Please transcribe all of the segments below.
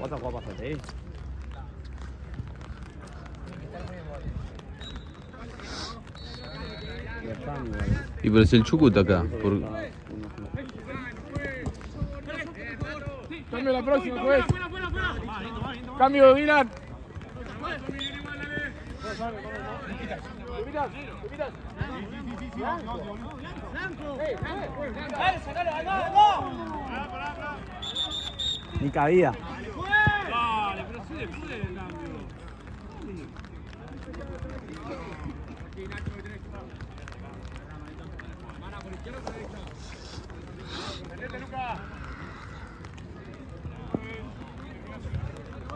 ¿Vas a jugar para ahí? Y pero es el Chubut acá. Cambio la próxima, pues. Cambio, Dylan. Ni cabida. Dale, pero sí después del cambio.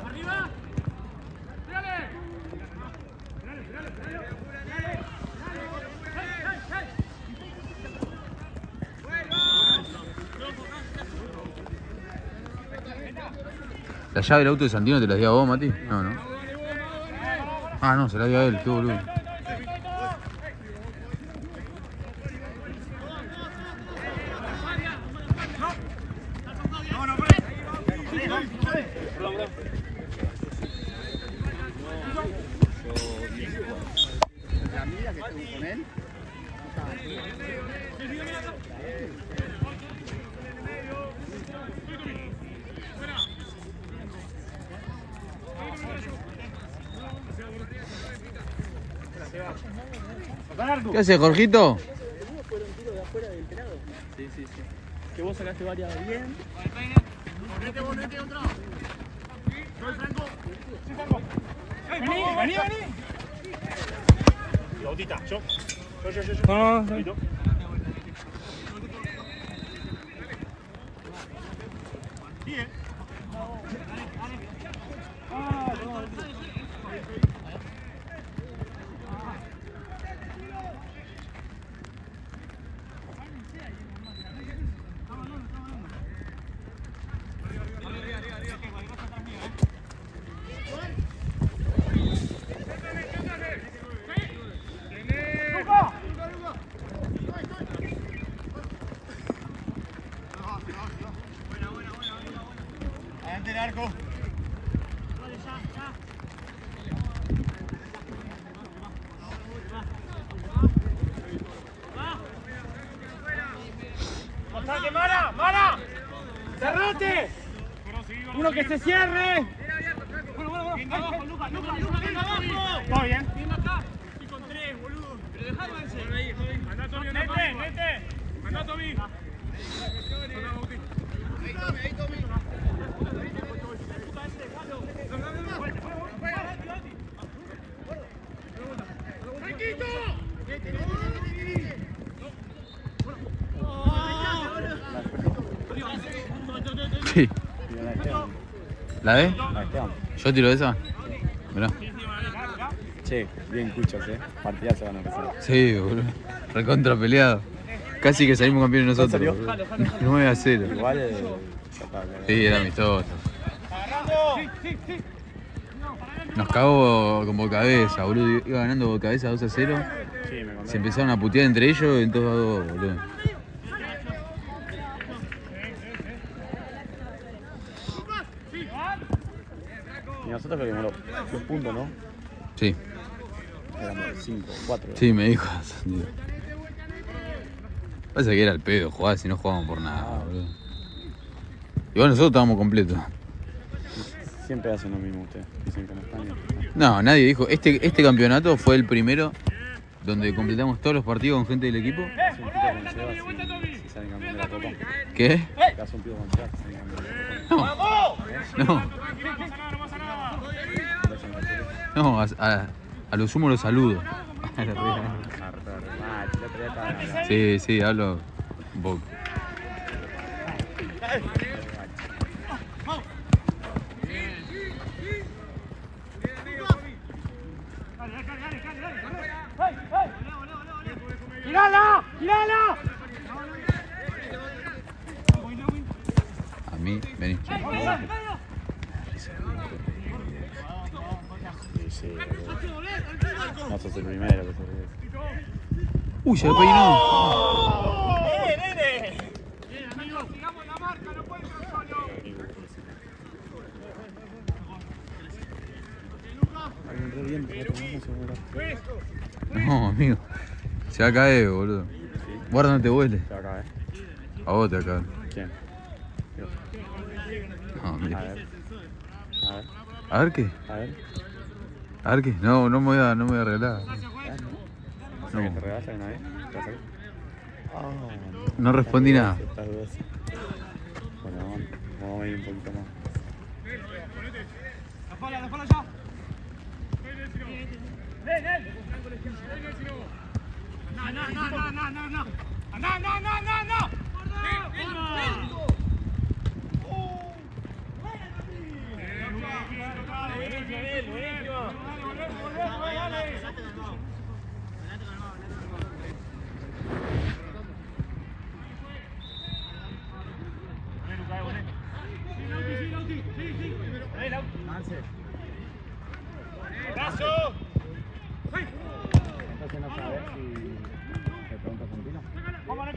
¡Arriba! ¡Tírale! ¿La llave del auto de Santino te la dio a vos, Mati? No, no. Ah, no, se la dio a él, qué boludo. La amiga que estuvo con él. ¿Qué haces, Jorgito? Fueron tiros de afuera del pelado. Sí, sí, sí. Que vos sacaste varias bien. Ponete vos, ponete otro. Soy Franco. Sí, Franco. Vení. Bautista, yo. No. Sigue. Adelante el arco. ¡Bastante, Mara! ¡Cerrate! ¡Uno que se cierre! Bien abajo, Lucas, abajo. ¿Todo bien? Bien acá. Estoy con 3, boludo. Pero dejá avance. Andá, Tommy, nete. Andá, Tommy. Ahí, Tommy. ¡Franquito! Sí. ¿La de? La Esteban. ¿Yo tiro esa? Mirá. Che, bien cuchos, partidazo van a empezar. Sí, boludo. Recontra peleado. Casi que salimos campeones nosotros. salió? Boludo. 9-0. Igual Sí, era amistoso. Nos cagó con Boca Cabeza, boludo. Iba ganando Boca Cabeza 2-0. Sí, me conté. Se empezaron a putear entre ellos en 2-2, boludo. Y nosotros creo que me los puntos, ¿no? Sí, Éramos 5, 4. sí, me dijo. Pasa que era el pedo jugar si no jugábamos por nada, boludo. Igual nosotros estábamos completos. Siempre hacen lo mismo ustedes. Dicen que en España. No, nadie dijo. Este campeonato fue el primero donde completamos todos los partidos con gente del equipo. Hace un pico con Seba si salen campeón de la Copa. ¿Qué? Hace un pico con Seba si salen campeón de la Copa. No. No, a lo sumo lo saludo. Sí, sí, hablo un poco. ¡Tirala! A mí, vení. Sí, no sos el primero que se ríe. Uy, se me peinó. ¡Nene! Bien, amigos, sigamos la marca, no pueden ser solo. No, amigo. Se va a caer, boludo. Guarda, no te vuele. Se va a caer. A vos te acá. ¿Quién? No, A mira. ver. A ver. ¿A ver qué? A ver. ¿A ver qué? No, no me voy a arreglar. No sé que te regalas una vez. ¿Te vas a ir? No respondí nada. Está dudoso. Bueno, vamos a ir un poquito más. La pala ya. ¡Ven! ¡No! ¡Brazo! Entonces no sabes si me preguntas con Pino. Vamos a ver,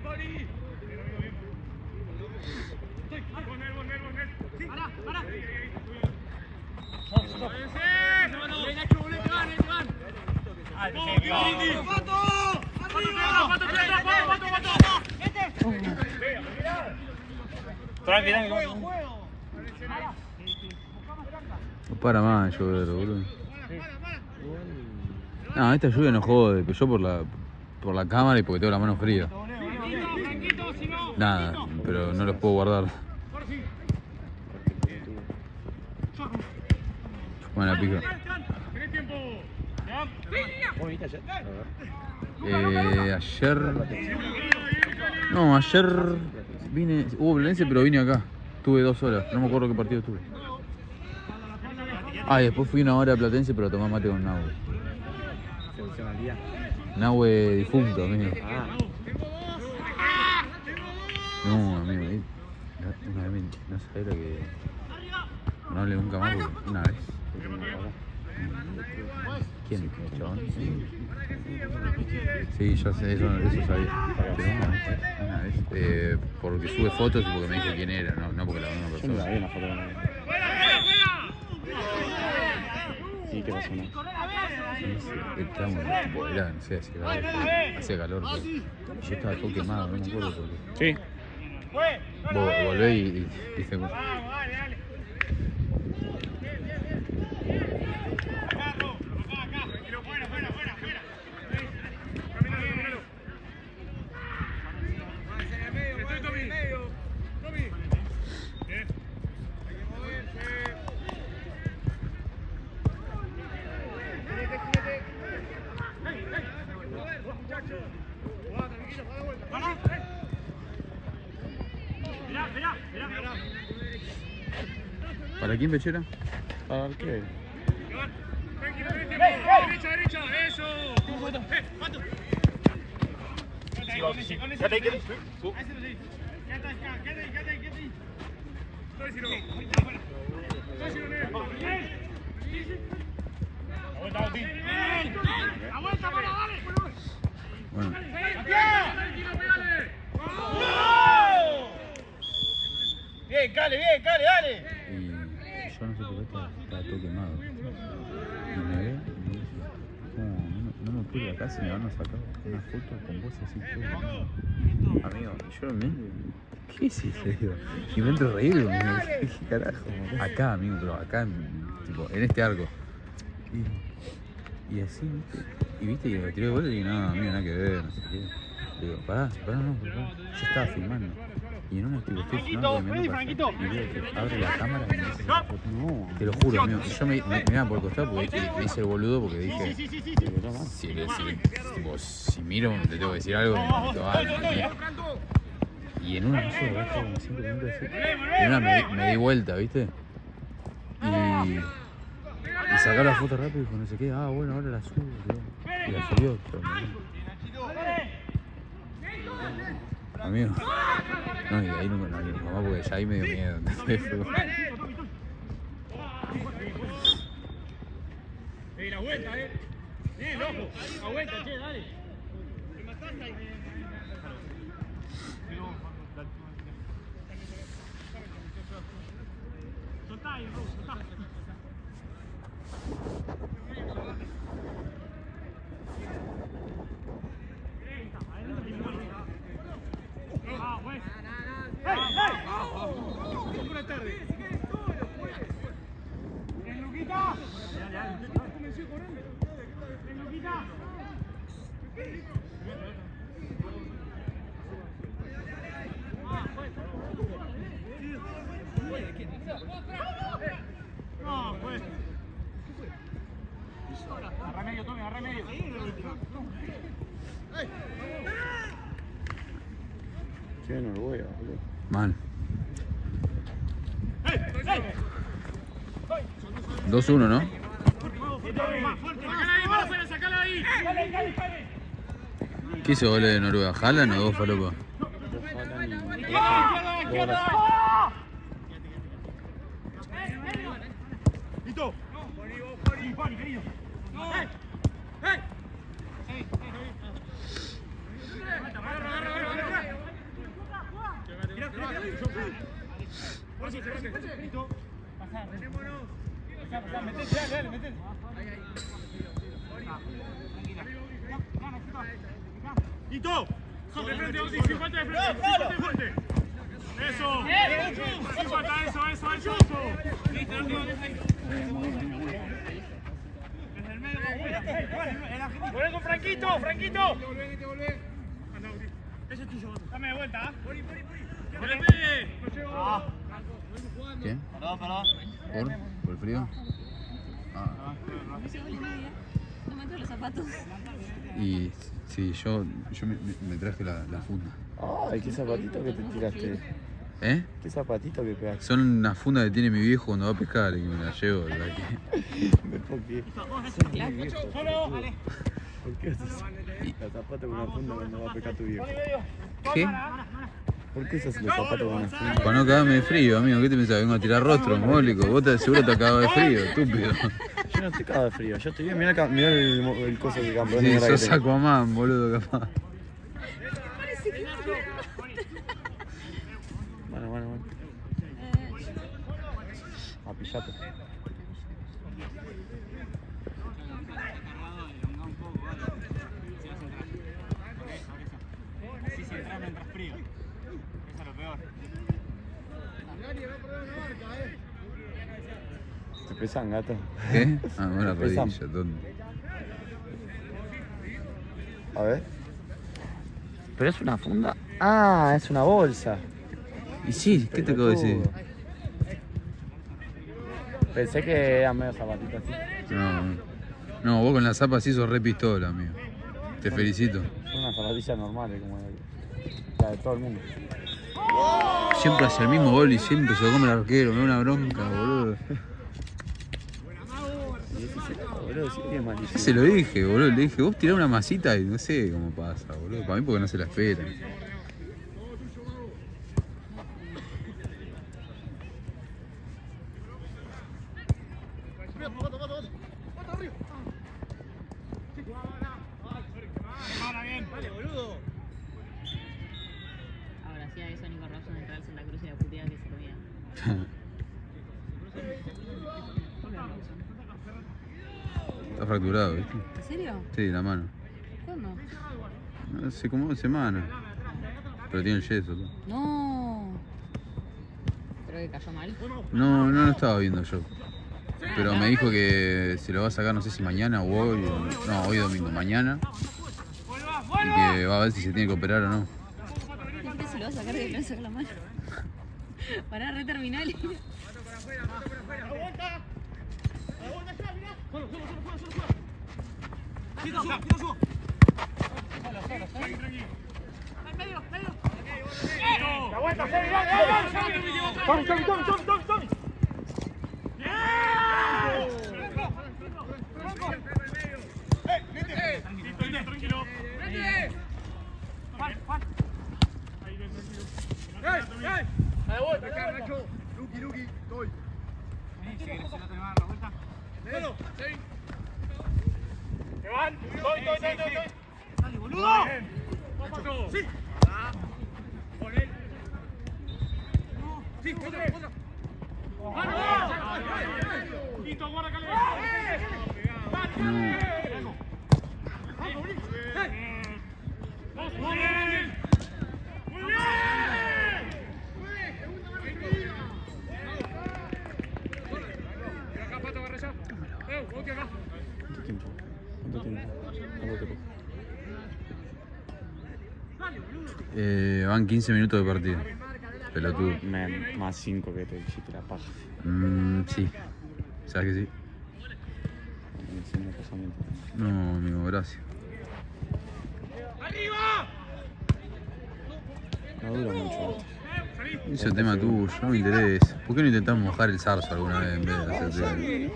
Poli. ¡Para! Tranqui. No para más de llover, boludo. No, esta lluvia no jode, pero yo por la cámara y porque tengo la mano fría. Nada, pero no los puedo guardar. Bueno, la pica. ¿Vos viniste ayer? Ayer... No, ayer vine... Hubo Platense, pero vine acá. Tuve 2 horas, no me acuerdo qué partido tuve. Ah, y después fui 1 hora a Platense, pero tomé mate con Nahue. ¿Selección al día? Nahue difunto, amigo. Ah. No, amigo, una vez no sabés lo que... No hablé nunca más, porque una vez. ¿Quién? ¿El chabón? Sí, ya sé, eso sabía. Pero una vez. Porque sube fotos y porque me dijo quién era, no porque la misma Yo no persona. la vi una foto con él. ¿Y qué pasó? Estábamos tipo, era, no sé, hacía calor. Pero yo estaba todo quemado, no me acuerdo por qué. Sí. Volvé y se... ¿Para quién, Pechera? ¿Para qué? Derecha, eso. Quédate ahí. Aguanta, dale. Bueno. Bien, dale. Y yo no sé por qué estaba todo quemado. Y me ve y me dice, no me pude acá si me van a sacar una foto con vos así todo. Amigo, y yo me... ¿Qué es eso? Digo? Y me entro a reír, ¿qué carajo? Acá, amigo, pero acá, tipo, en este arco. Y así, ¿viste? Y viste, y me tiré de vuelta y digo, no, amigo, nada que ver, no sé qué. Digo, pará, no, yo estaba filmando. Y en una tipo, estoy filmando y me meto y veo que abre la cámara y me dice esa foto. No, te lo juro, amigo. Y yo me miraba por el costado porque me hice el boludo porque dije, si miro, le tengo que decir algo, me meto algo. Y en una, no sé, estaba como 5 minutos así. Y en una me di vuelta, ¿viste? Y sacar la foto rápido y dijo, no sé qué, bueno, ahora la subo. Y la subió, pero amigo. No, y ahí no me mamá porque ya ahí me dio miedo. La vuelta, bien, ojo. La vuelta, che, dale. Soltá ahí, soltá. Buenas tardes. Luquita. Luquita. No, pues. Agarra medio, Tommy, agarra medio. Qué Noruega, boludo. Mal. 2-1, ¿no? Sacala ahí. ¿Qué hizo goles de Noruega? ¿Haaland o dos falopas? Listo. Pani, querido. ¡Listo! De frente, Ortiz, sin falta de frente. ¡Eso! ¡Sin falta, eso! ¡Volvé con Franquito! ¡Volvé! Ese es tuyo. Dame de vuelta, ¿eh? ¿Qué? Perdón. ¿Por el frío? No me los zapatos. Y sí, yo me traje la funda. Ay, qué zapatito que te tiraste. ¿Eh? Qué zapatito que pegaste. Son una funda que tiene mi viejo cuando va a pescar y me la llevo de aquí. ¿Por qué? ¿Por qué haces los zapatos con una funda cuando va a pescar tu viejo? ¿Qué? ¿Por qué usas los zapatos con una funda? Para no cagarme de frío, amigo. ¿Qué te pensás? Vengo a tirar rostro, mólico. Vos seguro te acabas de frío, estúpido. Yo no estoy cagado de frío, yo estoy bien. Mirá el coso de campeón. Sí, sos Aquaman, boludo, capaz. Bueno. Apillate. Así se entra mientras frío. Eso es lo peor. Te pesan, gato. ¿Qué? Ah, buena rodilla, Pesan. tonto. A ver. Pero es una funda. Ah, es una bolsa. Y sí, ¿qué te acabo de decir? Pensé que era medio zapatito así. No, vos con la zapa sí sos re pistola, amigo. Te felicito. Son unas zapatillas normales, como la de todo el mundo. Siempre hace el mismo gol y siempre se lo come el arquero. Me da una bronca, boludo. Boludo, sí que es malísimo. Se lo dije, boludo. Le dije, vos tirá una masita y no sé cómo pasa, boludo. Para mí porque no se la esperan. Ahora sí, a eso Nico Robson entrar al Santa Cruz y la puteada que se comía. Está fracturado, ¿viste? ¿En serio? Sí, la mano. ¿Cuándo? Hace como 2 semanas. Pero tiene el yeso, todo. No. ¿Pero que cayó mal? No lo estaba viendo yo. Pero me dijo que se lo va a sacar, no sé si mañana o hoy. No, hoy domingo, mañana. Y que va a ver si se tiene que operar o no. ¿Qué se lo va a sacar de que no le saca la mano? Para re terminal. ¡La vuelta, Tommy! Tranquilo. Ahí bien, tranquilo. A la vuelta, Nacho. Luqui, doy. Si querés, si no te va a dar la vuelta. ¿Te van? Doy. Dale, boludo. Sí. Con él. Sí, otra. ¡Vamos! Van 15 minutos de partido. Pelotudo. Más 5 que te hiciste la paja. Sí. ¿Sabes que sí? No, amigo, gracias. No dura mucho. Ese es el tema tuyo, no me interesa. ¿Por qué no intentamos mojar el zarzo alguna vez en vez de hacerte...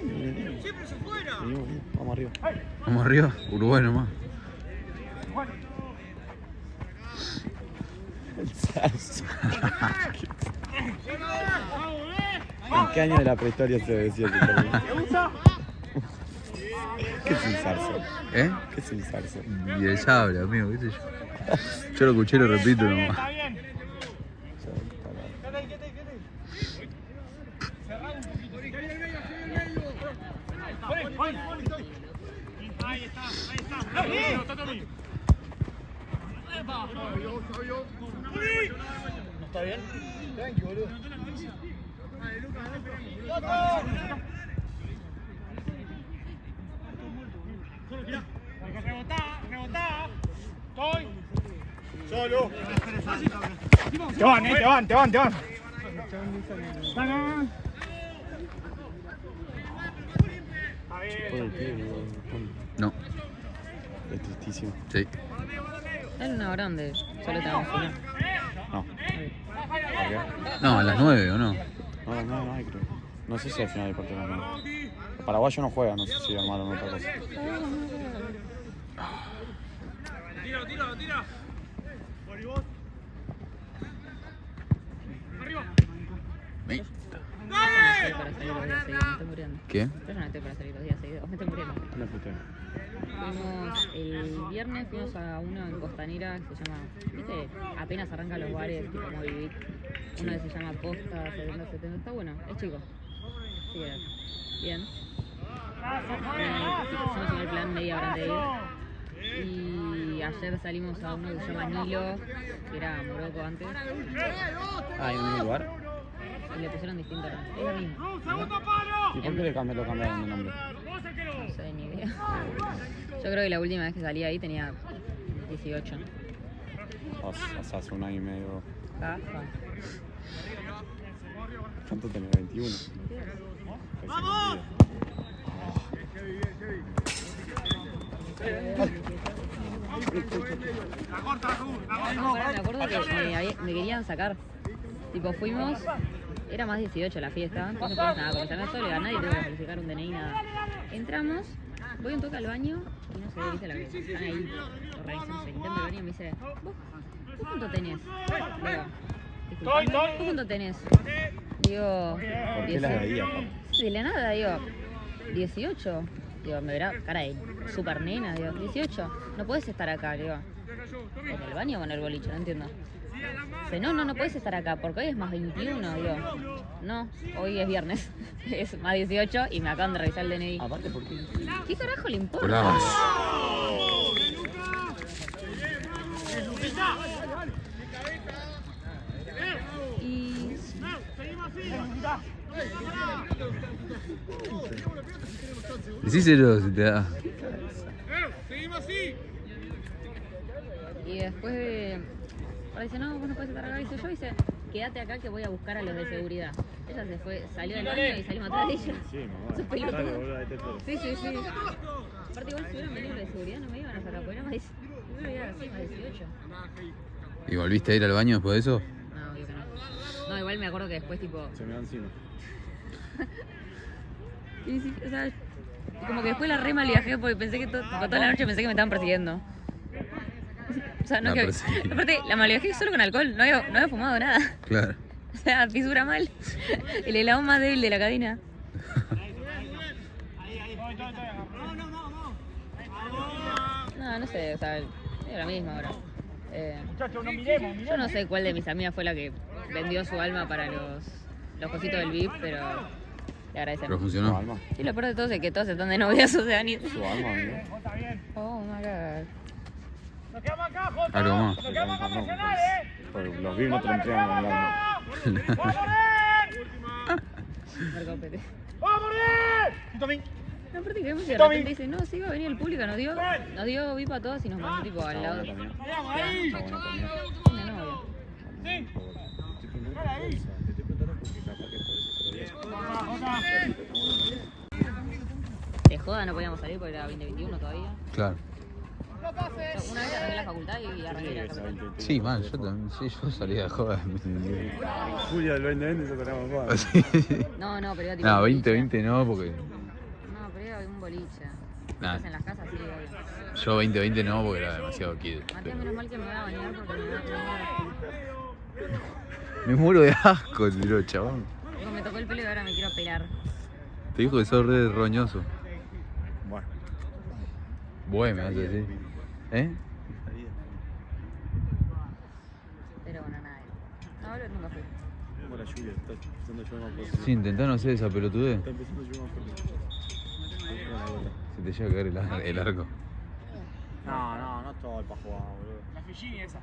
Vamos arriba. Vamos arriba, Uruguay nomás. El zarzo. ¿En qué año de la prehistoria se decía que ¿Te gusta? ¿Qué es un zarzo? ¿Eh? ¿Qué es un zarzo? Y el sable, amigo, qué sé yo. Yo lo escuché y lo repito nomás. Está bien. Cerrá un poquito. Ahí está, ahí está. Está Tommy. ¿No está bien? Tranqui, boludo. Rebotá. Estoy. Solo. Te van. No, Es tristísimo. sí. Es una hora donde solo tenemos una. No. ¿Por qué? No, a las 9 o no. No hay, creo. No sé si al final del partido no. El paraguayo no juega, no sé si armaron otra cosa. Tira. Arriba. Ven. Yo no estoy para salir los días seguidos, me estoy muriendo. ¿Qué? Yo no estoy para salir los días seguidos, me estoy muriendo. No puté. Fuimos el viernes, fuimos a uno en Costanera que se llama, ¿viste? Apenas arrancan los bares, tipo Moby Beat. Uno que se llama Posta 7070, está bueno, es chico. Sí, bien. Hicimos en el plan media hora antes de ir. Y ayer salimos a uno que se llama Nilo, que era Morocco antes. ¿Hay un lugar? Y le pusieron distinto nombre. Es lo mismo. ¿Y por qué lo cambiaron de nombre? No sé, ni idea. Yo creo que la última vez que salí ahí tenía 18. O sea, hace un año y medio. Caja. ¿Cuánto tenés? 21. ¡Vamos! Me acuerdo que me querían sacar. Tipo, fuimos, era más 18 la fiesta, entonces pues nada, como salía solo, a nadie tuvo que verificar un DNI, nada. Entramos, voy un toque al baño y no sé, viste la que están ahí organizándose, intento el baño y me dice, ¿Vos cuánto tenés? Digo, disculpame, ¿vos cuánto tenés? Digo, ¿Por qué la veía? de la nada, digo, 18. Digo, me verá cara de super nena, digo, 18. No podés estar acá, digo. ¿En el baño o en el boliche? No entiendo. Dice, no podés estar acá, porque hoy es más 21, digo. No, hoy es viernes. Es más 18 y me acaban de revisar el DNI. Aparte, ¿por qué? ¿Qué carajo le importa? Hola. Y... Decíselo si te da. Y después ahora dice, no, vos no podés estar acá, dice yo, dice, quédate acá que voy a buscar a los de seguridad. Ella se fue, salió del baño y salimos atrás de ella. Sos pelotudo. Sí. Aparte igual si hubieran venido los de seguridad no me iban a sacar, porque era más 18. Yo me iba así, más 18. ¿Y volviste a ir al baño después de eso? No, obvio que no. No, igual me acuerdo que después tipo... Se me va encima. Sí, o sea, como que después la re mal viajé porque pensé que toda la noche pensé que me estaban persiguiendo. O sea, no La que... perseguí. Aparte, la mal viajé solo con alcohol, no había fumado nada. Claro. O sea, fisura mal. El eslabón más débil de la cadena. No sé, o sea, es lo mismo ahora. Muchachos, no miremos. Yo no sé cuál de mis amigas fue la que vendió su alma para los cositos del VIP, pero Le agradecemos. Pero Su funcionó. alma. Y lo peor de todo es que todos están de novios, o sea, ni... Su alma, amigo. Oh my god. Nos quedamos acá, Jota. Algo más. Nos quedamos acá, No, profesional, pues los vivos no te lo entregan con el alma. ¡Vamos, Marco Pérez. ¡Vamos, Tommy! No, aparte que vemos y de Tommy. repente dice, no, sí va a venir el público, nos dio VIP a todos y nos mandó tipo al lado. Está bueno también. ¡Vamos ahí! Está bueno también. Una novia. ¡Sí! Estoy preguntando por eso. Te estoy preguntando porque capaz que por eso, pero bien. De joda no podíamos salir porque era 2021 todavía. Claro. Una vez arranqué la facultad y arranqué la facultad. Sí, mal, yo también. Sí, yo salía de joda. Julio del 2020 ya tenemos jugado. Sí. No, pero iba tipo. No, boliche. 2020 no, porque. No, pero iba un boliche. Nah. Estás en las casas, sí, obvio. Yo 2020 no, porque era demasiado kid. Matías, menos mal que me voy a bañar porque me da Me muero de asco, tiró, chabón. me tocó el pelo y ahora me quiero pelar. Te dijo que sos re roñoso. Bueno. Bueno, me vas a decir. ¿Eh? Pero bueno, nada. No, boludo, nunca fui. Como la lluvia, está empezando a llover más fuerte. Sí, intentá no hacer esa pelotudez. Está empezando a llover más fuerte. Se te llega a caer el arco. No estoy para jugar, boludo. La Figini esa.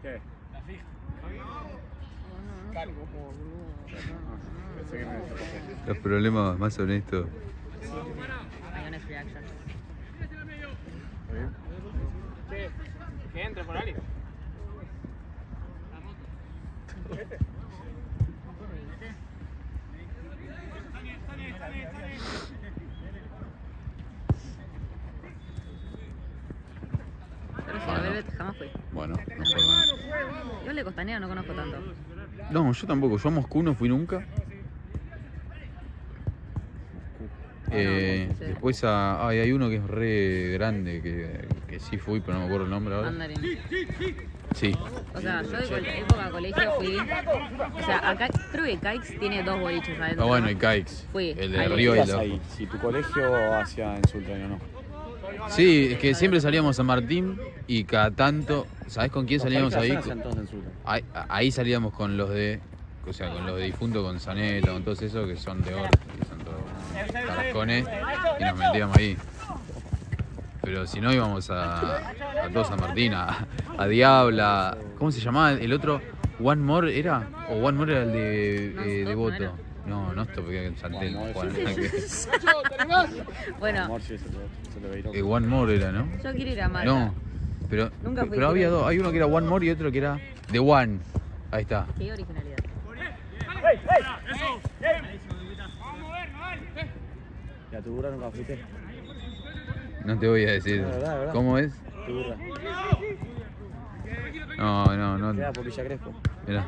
¿Qué? La fija. Pensé que me desapareció. Los problemas más honestos. Mayonnaise reaction. ¿Está bien? Que entre por ahí. Pero si a Velvet jamás fui. Bueno, no fue mal. Yo el de Costanera no conozco tanto. No, yo tampoco. Yo a Moscú no fui nunca. Sí. Después hay uno que es re grande, que sí fui, pero no me acuerdo el nombre ahora. Mandarín. Sí. O sea, yo de época de colegio fui. O sea, acá creo que Caix tiene 2 boliches adentro. Ah, bueno, y Caix. Fui. El de Ahí. Río y ¿Qué el de haces abajo. ahí? Si tu colegio hacía en Sultana o no. Sí, es que siempre salíamos a San Martín y cada tanto. ¿Sabés con quién salíamos ahí? Hacían todos en Sultana. Ahí salíamos con los de. O sea, con los de difunto, con Zaneta, con todos esos que son de oro, que son todos carascones, y nos metíamos ahí. Pero si no íbamos a todo San Martín, a Diabla. ¿Cómo se llamaba? El otro, One More era, o One More era el de Devoto. No, esto porque salté el One More, Juan. Bueno, Amor, sí, se le veía. One More era, ¿no? yo quiero ir a Mata. No, pero Nunca fui, había creo. dos. Hay uno que era One More y otro que era The One. Ahí está. Qué originalidad. ¿Y a tu dura nunca fuiste? No te voy a decir. verdad. ¿Cómo es? Tu dura. No. Queda por Villa Crespo. Mirá.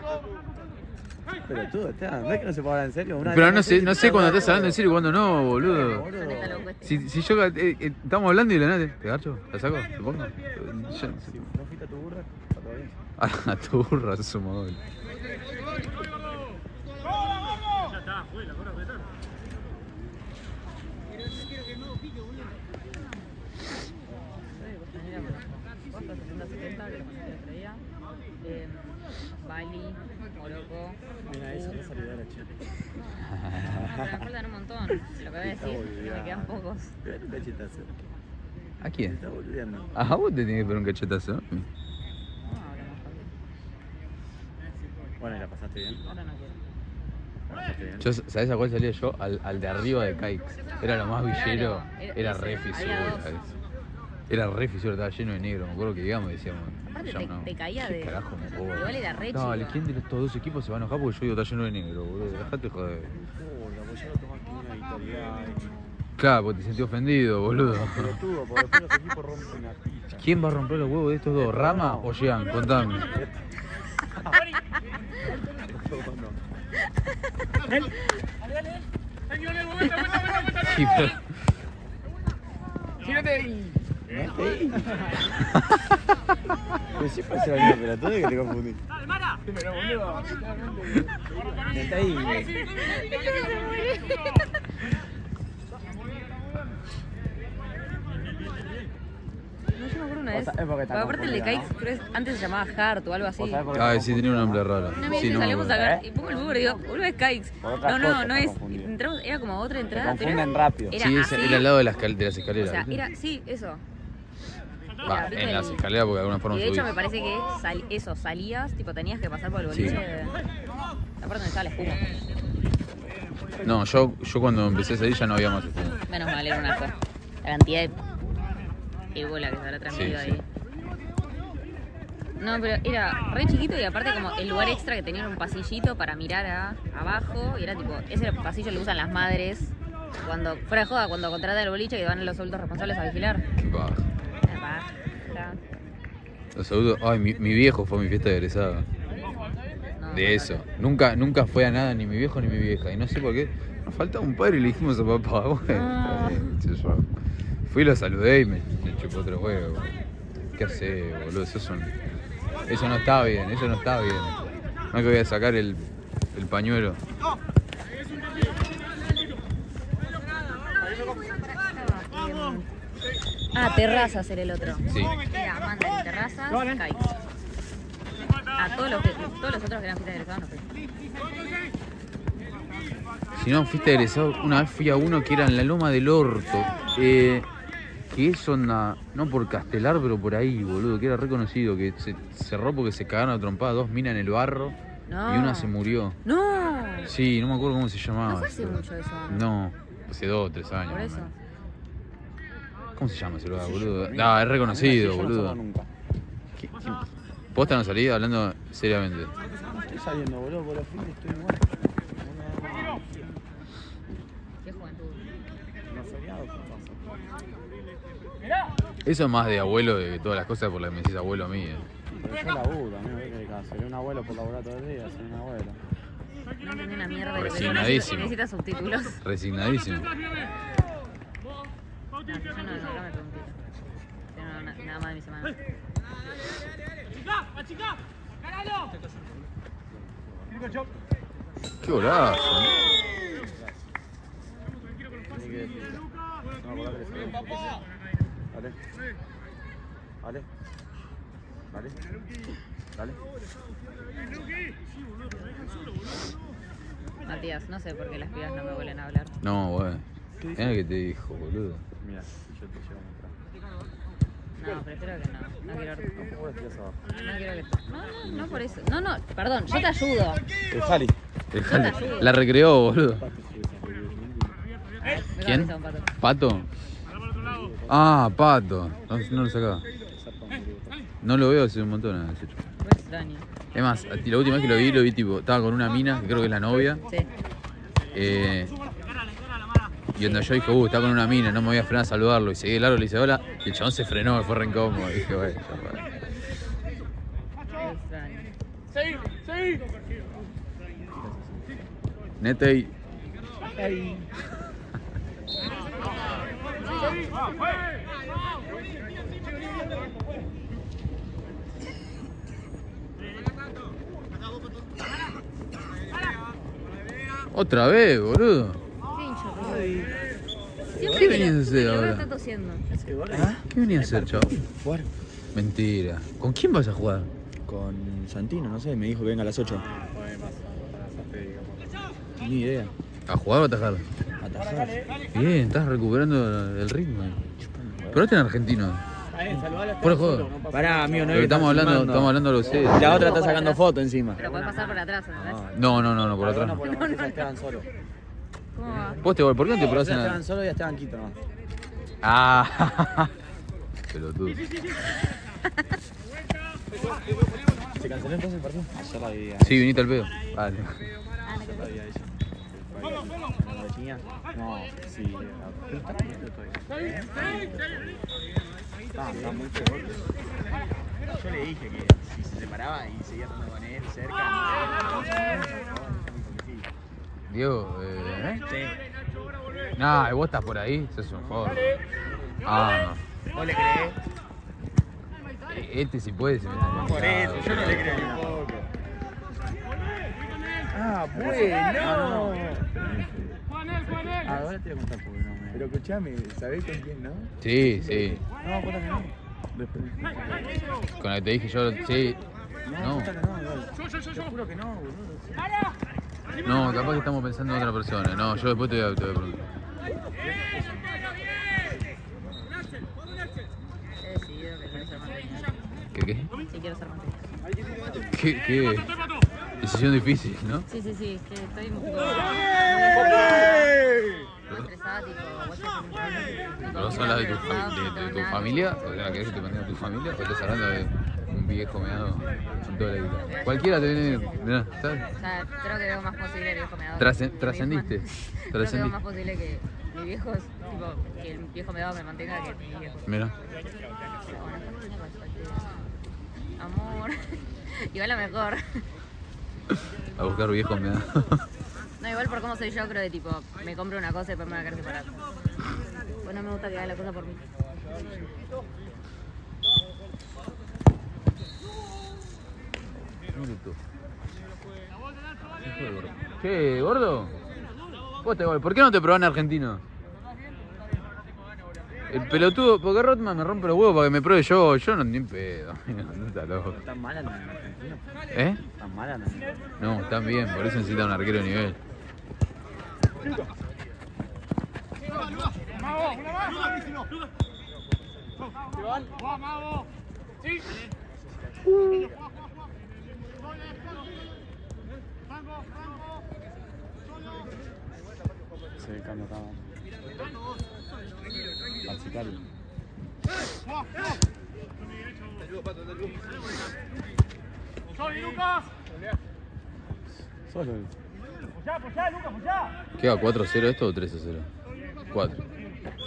Pero tú, ¿no es que no se puede hablar en serio? Una Pero vez no sé cuando estás hablando en serio y cuando no, boludo. Neta lo cuesta. Si yo estamos hablando y la nada, ¿te garcho? ¿La saco? ¿Te pongo? Si no fuiste a tu burra, está todo bien. A tu burra, sos un mogol. Soy de Costanera, conozco. Costa 60-70, que lo conocí el otro día. Bali, Morocco. Mira, esa no salida de la chica. No, pero me faltan un montón. Lo que voy a decir, me quedan pocos. Pegale un cachetazo. ¿A quién? Está boludeando. ¿A vos te tenés que pegar un cachetazo? No, ahora más fácil. Bueno, ¿y la pasaste bien? Ahora no quiero. ¿La pasaste bien? Yo, ¿sabés a cuál salía yo? Al de arriba de Caix. Era lo más villero. Era re Había fisura. dos. Era re fisura, estaba lleno de negro. Me acuerdo que llegamos y decíamos. Aparte ya no. te caía ¿Qué de- carajo me puedo? igual era re Dale, chico. ¿quién de estos dos equipos se va a enojar porque yo digo está lleno de negro, boludo? Dejate joder. Porra, pues ya lo tomaste una vitalidad. Claro, porque te sentí ofendido, boludo. Pelotudo, porque después los equipos rompen la pista. ¿Quién va a romper los huevos de estos dos? ¿Rama o Jean? Contame. Sí, pero- Pero sí puede ser la misma pelotuda que te confundí. Pero boludo. Está ahí. No, yo me acuerdo una vez. Es porque está Pero aparte el de confundida, Caix, creo que antes se llamaba Hart o algo así. ¿Vos sabés por qué Ay, está sí, tenía un nombre raro. Una vez Sí, que no me salimos a acuerdo. ver y pongo el Uber y digo, boludo es Caix. Por otras No, cosas no está es. confundido. entramos, era como otra Se entrada, pero confunden rápido. era Sí, así. era al lado de las O escaleras. sea, ¿viste? era, sí, eso. Va, ¿viste en las el- escaleras porque de alguna Y forma de hecho me subís. parece que salías, tipo tenías que pasar por el Sí. boliche. La parte donde estaba la espuma. No, yo cuando empecé a salir ya no había más espuma. Menos mal, era un asco. La cantidad de ébola que se habrá transmitido Sí, ahí. No, pero era re chiquito y aparte como el lugar extra que tenía era un pasillito para mirar abajo y era tipo, ese pasillo lo usan las madres cuando, fuera de joda, cuando contratan el boliche y van los adultos responsables a vigilar. Bah. Una paja. Los adultos. Ay, mi viejo fue a mi fiesta de egresado. No, De eso. Nunca fue a nada, ni mi viejo ni mi vieja. Y no sé por qué. Nos faltaba un padre y le dijimos a papá, bueno, está bien, qué sé yo. Fui y lo saludé y me chupó otro huevo. ¿Qué hace, boludo? Eso no está bien, eso no está bien. No es que voy a sacar el pañuelo. Terrazas era el otro. Sí. Era Amanda en Terrazas, Kai. Todos los otros que eran fiestas de egresados no fui. Si no, fuiste egresado, una vez fui a uno que era en la Loma del Orto. Que es onda, no por Castelar, pero por ahí, boludo, que era reconocido, que se cerró porque se cagaron a trompada 2 minas en el barro No. y una se murió. ¡No! Sí, no me acuerdo cómo se llamaba. No fue hace mucho eso. No, hace 2 o 3 años. Por más o eso. menos. ¿Cómo se llama ese lugar, boludo? No, es reconocido, Yo no boludo. salgo nunca. ¿Posta no salí hablando seriamente? Estoy saliendo, boludo, por los fines estoy igual. Qué juventud. No feriado, ¿qué pasa? Eso es más de abuelo de todas las cosas por las que me decís abuelo a mí. Pero yo laburo, amigo, ¿qué querés que haga? Seré un abuelo por laburar todo el día, seré un abuelo. No entendí una mierda de lo que Resignadísimo. necesita subtítulos. Resignadísimo. No, yo no, acá me pregunté. Tengo nada más de mi semana. Qué golazo. Tiene que decir. No, por la que le Dale. Dale. Dale. Dale. Matías, no sé por qué las pibas no me vuelven a hablar. No, bueno. Mira que te dijo, boludo. Mira, yo te llevo atrás. No, prefiero que no. No quiero. ¿Cómo lo tiras abajo? No quiero que. No por eso. No, perdón, yo te ayudo. El Jali. La recreó, boludo. Me ¿Quién? cabeza un pato. ¿Pato? Ah, Pato. No lo sacaba. No lo veo hace un montón ese chico. Fue extraño. Es más, la última vez que lo vi tipo, estaba con una mina, que creo que es la novia. Sí. Y cuando yo dije, está con una mina, no me voy a frenar a saludarlo. Y seguí el largo y le hice hola. Y el chabón se frenó, me fue re incómodo. Y dije, bueno, ya fue. Fue extraño. Nete. Otra vez, boludo. Qué hincha, ¿Qué venías a hacer ahora? Está tosiendo. ¿Qué venías a hacer, chavo? Jugar Mentira. ¿Con quién vas a jugar? con Santino, no sé, me dijo que venga a las 8. Ni idea. ¿A jugar o a atajar? Atajar. Bien, estás recuperando el ritmo. Pero este en argentino. Por el juego. Pará, amigo, no Pero estamos hablando de los series. La otra está sacando foto encima. Pero podés pasar por atrás, ¿entendés? No, por atrás. No, no, no. Esteban solo. ¿Cómo va? ¿Vos te ¿por qué no te probás en Esteban la... solo y a Esteban Quito nomás. Ah, pelotudo. ¿Se canceló entonces el partido? Ayer la vi. Sí, viniste al pedo. Vale. Ayer la vi a ella. ¿La chiña? No, sí. Está muy fuerte. Yo le dije que si se separaba y seguía jugando con él cerca. Diego, Sí. nah, vos estás por ahí, sos un joder. Ah, ¿Vos le creés? no. Este sí puede, se me está Por eso, yo no le creo ni un poco. Ah, bueno. Ahora te voy a contar porque no me... Pero escuchame, ¿sabés con quién, no? Sí, sí. No, cuéntame no. Con la que te dije yo, sí. No, No. cuéntame no, igual. Te juro que no, boludo. No, capaz que estamos pensando en otra persona. No, yo después te voy a preguntar. He decidido que quiero ser mantenida. ¿Qué? Sí, quiero ser mantenida. ¿Qué? Decisión difícil, ¿no? Sí, es que estoy tipo, muy estresada, tipo, ¿Pero vos hablas de tu familia? O sea, ¿querés que te mantenga tu familia? ¿O estás hablando de un viejo meado en toda la vida? Cualquiera te viene... Mirá, O sea, creo que veo más posible el viejo medado. Trascendiste. Creo que veo más posible que mi viejo, tipo, que el viejo medado me mantenga que mi viejo. Mira. Pero bueno, amor. Igual lo mejor. A buscar viejos meados. No, igual por cómo soy yo, creo que tipo, me compro una cosa y después me voy a quedar separada. Pues no me gusta que haga la cosa por mí. Un minuto. ¿Qué, gordo? ¿Por qué no te probás en argentino? El pelotudo, porque Rotman me rompe los huevos para que me pruebe yo no ni en pedo. No está loco. ¿Tan mala la Argentina? ¿Eh? ¿Tan mala la No, están bien, por eso necesitan un arquero de nivel. Se ve cuando estaba. Marcical. Solo. ¿Qué va? ¿4-0 esto o 3-0? 4.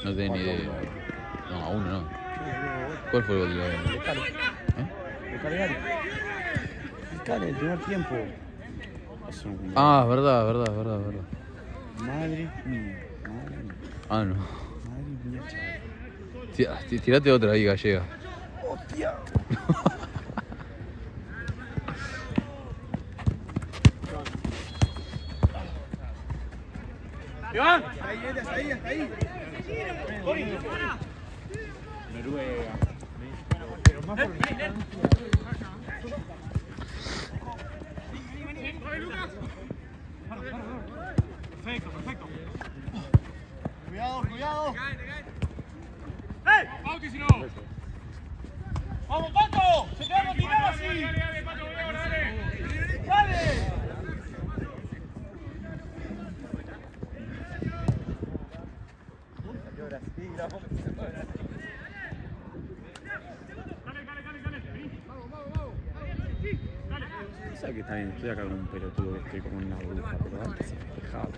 No tenés ni idea. No, a 1 no. ¿Cuál fue el gol de la El Calegari. El Calegari, el primer tiempo. Ah, verdad. Madre mía. Ah, no. Madre mía, chaval. Tirate otra ahí, gallega. ¡Hostia! ¡Iván! Ahí. Noruega. Perfecto. Cuidado. ¡Ey! ¡Bauti, si no! ¡Vamos, Pato! ¡Se te va a tirar así! Dale, Pato, ¡dale! ¿Sabes que está bien? Estoy acá con un pelotudo que estoy como una bruja, pero antes se festejaba.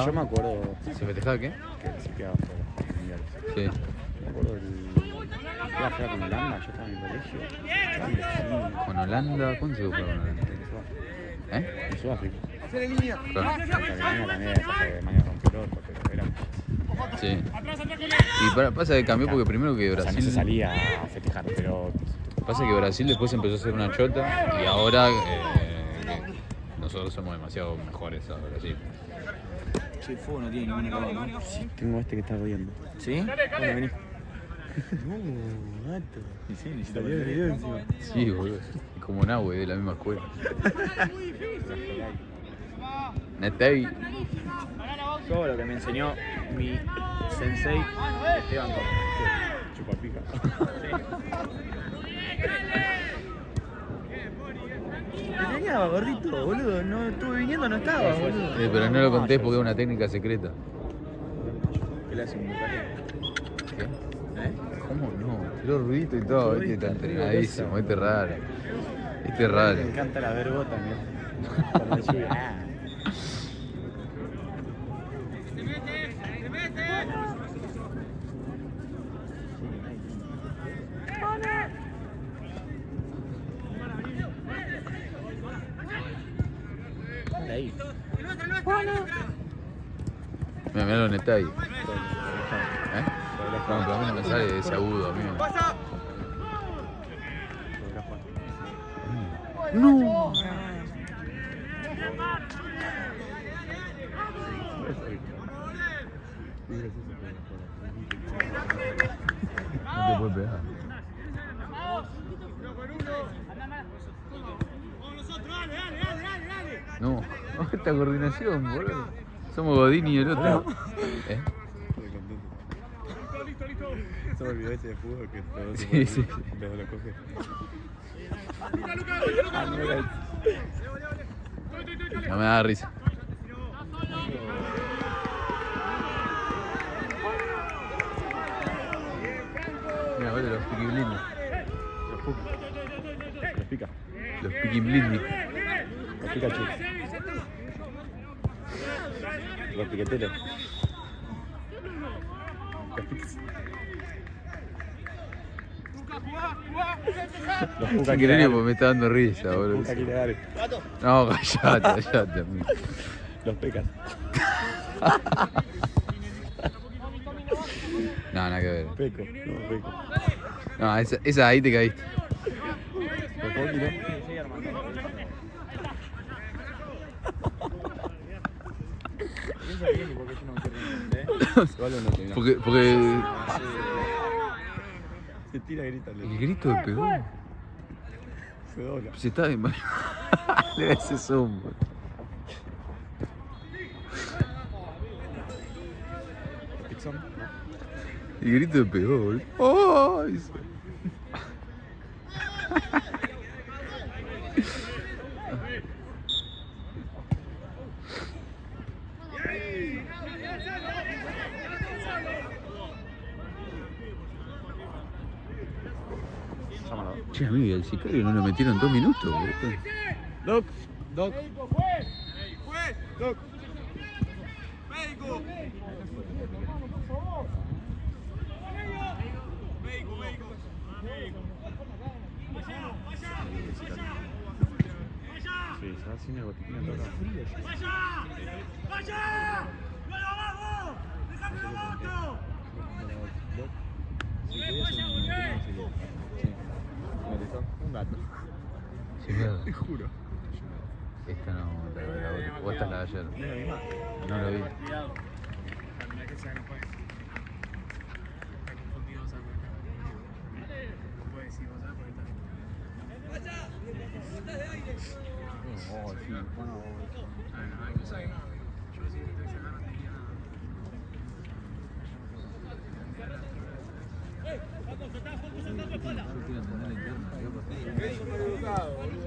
Yo me acuerdo ¿Se festejaba qué? que se quedaba fuera de los mundiales. Sí. Me acuerdo iba a jugar con Holanda, yo estaba en mi colegio. Estaba en Chile, ¿Con Holanda? ¿Cuándo se jugó con Holanda? ¿Eh? en Sudáfrica. Claro. Alemania también, después Alemania rompió el orto, pero era... Sí. Y pasa que cambió porque primero que O sea, no se Brasil... salía a festejar, pero... Pasa que Brasil después empezó a ser una chota y ahora nosotros somos demasiado mejores a Brasil. Che, el fuego no tiene ningún acabado, ¿no? Sí, tengo este que está riendo. ¿Sí? Bueno, vení. No, gato. Y sí, necesito ver el video encima. Sí, boludo. Es como Nahue de la misma escuela. Netevi. Todo lo que me enseñó mi sensei Esteban Torres. Chupapica. Me engañaba, gordito, boludo. No estuve viniendo, no estaba, boludo. Pero no lo contés porque es una técnica secreta. ¿Qué le hace un bucaque? ¿Qué? ¿Eh? ¿Cómo no? Tiró ruidito y todo, este está entrenadísimo, este es raro. Este es raro. Me encanta la vergota, ¿no? Cuando sube. Ah. Ahí. Mira lo neta ahí. ¿Eh? No, pero a mí no me sale ese agudo, amigo. No. No te puedes pegar. No. Esta coordinación, boludo. Somos Godín y el otro. ¿Eh? Se me olvidó ese de fútbol que todo Sí, sí. Pero lo coge. No me da risa. Mira, vale, los Peaky Blinders. Los pica. Los Peaky Blinders. Los Pikachu. Los piqueteros. Los pics. Los Puka Increíble Kiregare. porque me está dando risa, Los boludo. Puka Kiregare. No, callate, amigo. Los pecas. No, nada que ver. Peco. No, peco. No, esa ahí te caíste. Los Poki, ¿no? Piensa bien y por qué yo no me quiero entender. Igual no te mirá. Porque Se tira y grita. el grito de pegó. Se dobla. Se está de le da ese zoom. Los Pixon, ¿no? El grito de pegó, boludo. ¡Oh! Che, amigo, ¿y al sicario no lo metieron 2 minutos, boludo? Doc. Doc. Doc. Sí, se va al cine botiquín a tocar. Un gato. Sí, claro. Te juro. Esta no, la otra. O esta es la de ayer. ¿No es la misma? No lo vi. Oh, sí. Bueno,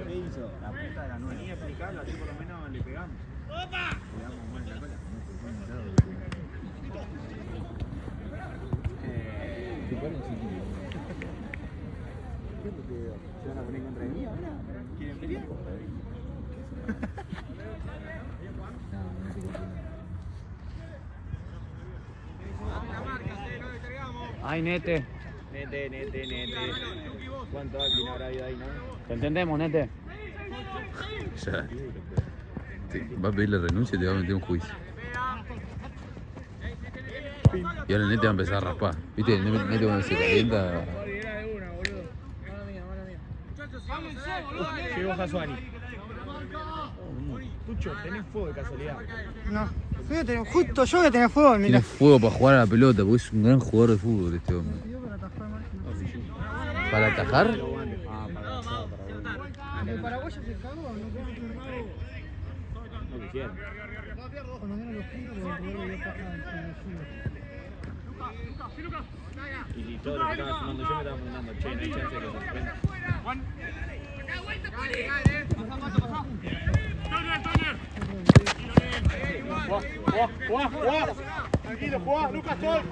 ¿qué hizo? La puta de la nueva. Venía a explicarlo, así por lo menos le pegamos. Le damos mal en la cola. ¿Se van a poner contra mí ahora? ¿Quieren pelear? Ay, Nete. Nete. ¿Cuánto alguien habrá habido ahí, no? Te entendemos, Nete. Ya. Va a pedir la renuncia y te va a meter un juicio. Y ahora el Nete va a empezar a raspar. ¿Viste? El Nete cuando se calienta. Llegó Jasuani. Tucho, ¿tenés fuego de casualidad? No, justo yo que tenía fuego, Tiene mira. fuego para jugar a la pelota porque es un gran jugador de fútbol este hombre. ¿Para atajar? ¿El paraguayo se cagó? No quisieron. Cuando dieron los puntos, porque el dio paja Y todo lo que estaba sumando yo me estaba mandando, che, no hay chance de que se suspenda. ¡Jugá! Tranquilo, jugá, Lucas, Sol.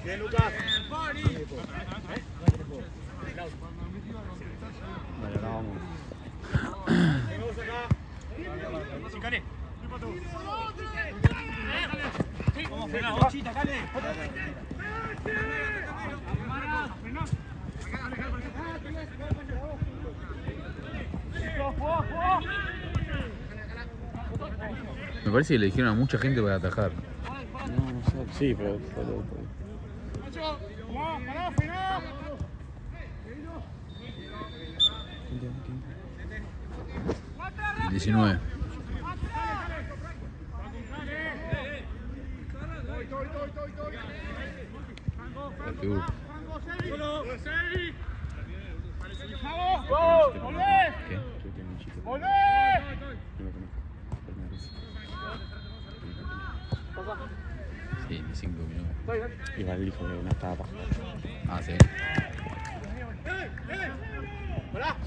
Bien, Lucas. Vale, ahora vamos. Vamos acá. Chicané. Vamos a frenar, Bochita, Cale. Me parece que le dijeron a mucha gente para atajar. No sé. Sí, pero solo. Pará, frená. 19. ¿Qué? ¡Volvé! No lo conozco. Sí, ni 5 minutos. Igual dijo que no estaba para Ah, sí.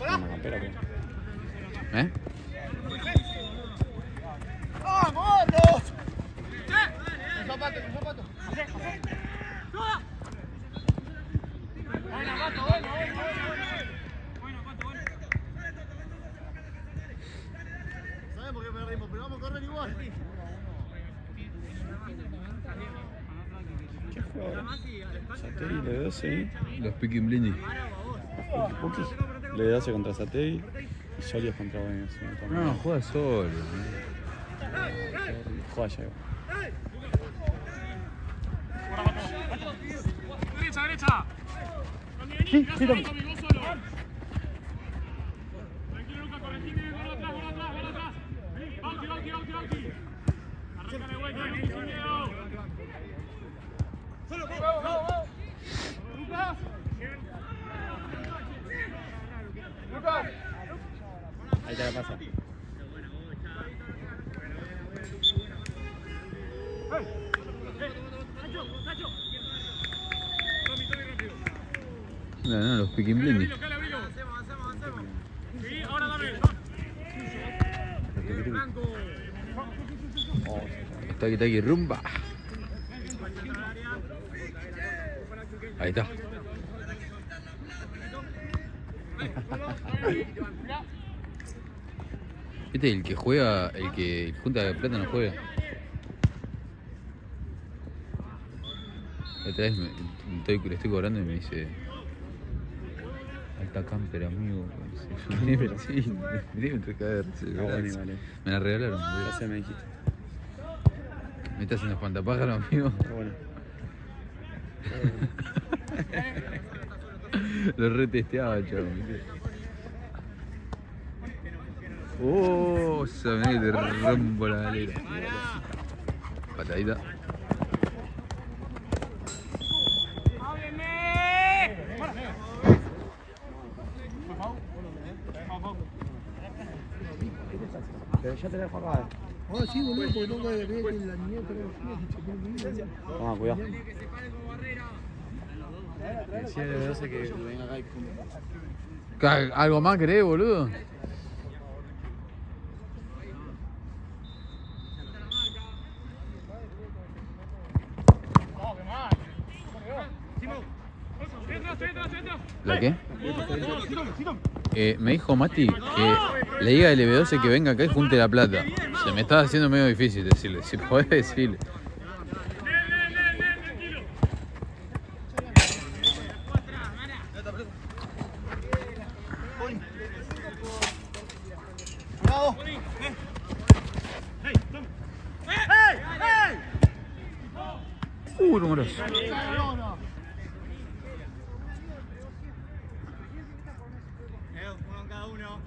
una campera, pero. ¿Eh? ¡Vamos! Un zapato, un zapato. Buena, Pato, buena. Sabemos que perdimos, pero vamos a correr igual. ¿Qué jugador? Satei, le 12 Los Peaky Blinders. Le 12 contra Satei y Solios contra Buenos. No, juega solo. Juega ya. Derecha. Sí, sí, Tom. Tranquilo, Luca, corregime, gol atrás. Bauti. Arranca de vuelta, sin miedo. Solo, vamos. Lucas. Ahí te la pasa. Nacho. No, los Peaky Blinders. Avancemos. Sí, ahora dame. Franco. Taqui, rumba. Ahí está. Este es el que juega, el que junta de plata no juega. La otra vez le estoy cobrando y me dice: alta camper, amigo. Sí, me entré a caer. Vale. Me la regalaron. Gracias, me dijiste. Me está haciendo espantapájaro, amigo. Está bueno. Lo retesteaba, chaval. Oh, sabés que te rompo la galera. Patadita. Pero ya te la jugada. Ah, sí, boludo, porque tengo que ver que la niña te Toma, cuidado. Decía de 12 que venga acá y pum. ¿Algo más querés, boludo? ¿La qué? Me dijo Mati que le diga al L12 que venga acá y junte la plata. Se me estaba haciendo medio difícil decirle. Si podés decirle. Numeroso. Uno cada uno.